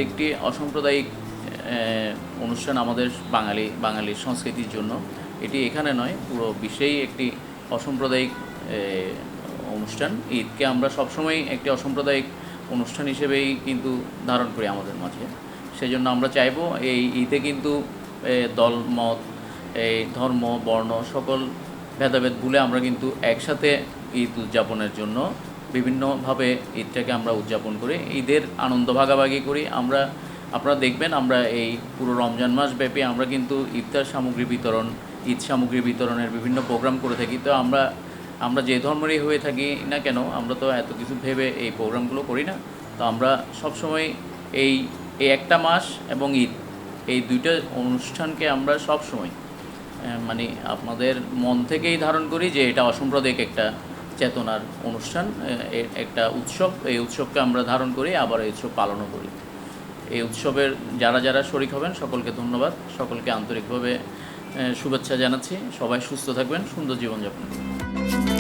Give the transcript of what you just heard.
একটি অসাম্প্রদায়িক অনুষ্ঠান আমাদের বাঙালির সংস্কৃতির জন্য। এটি এখানে নয়, পুরো বিশ্বেই একটি অসাম্প্রদায়িক অনুষ্ঠান। ঈদকে আমরা সবসময় একটি অসাম্প্রদায়িক অনুষ্ঠান হিসেবেই কিন্তু ধারণ করি আমাদের মাঝে। সেজন্য আমরা চাইবো এই ঈদে কিন্তু দল মত, এই ধর্ম বর্ণ সকল ভেদাভেদ ভুলে আমরা কিন্তু একসাথে ঈদ উদযাপনের জন্য বিভিন্নভাবে ঈদটাকে আমরা উদযাপন করি, ঈদের আনন্দ ভাগাভাগি করি। আপনারা দেখবেন আমরা এই পুরো রমজান মাস ব্যাপী আমরা কিন্তু ইফতার সামগ্রী বিতরণ, ঈদ সামগ্রী বিতরণের বিভিন্ন প্রোগ্রাম করে থাকি। তো আমরা যে ধর্মেরই হয়ে থাকি না কেন, আমরা তো এত কিছু ভেবে এই প্রোগ্রামগুলো করি না। তো আমরা সবসময় এই একটা মাস এবং ঈদ, এই দুইটা অনুষ্ঠানকে আমরা সবসময় মানে আপনাদের মন থেকেই ধারণ করি যে এটা অসাম্প্রদায়িক একটা চেতনার অনুষ্ঠান, একটা উৎসব। এই উৎসবকে আমরা ধারণ করি, আবার এই উৎসব পালনও করি। এই উৎসবের যারা শরীক হবেন সকলকে ধন্যবাদ, সকলকে আন্তরিকভাবে শুভেচ্ছা জানাচ্ছি। সবাই সুস্থ থাকবেন, সুন্দর জীবনযাপন করবেন।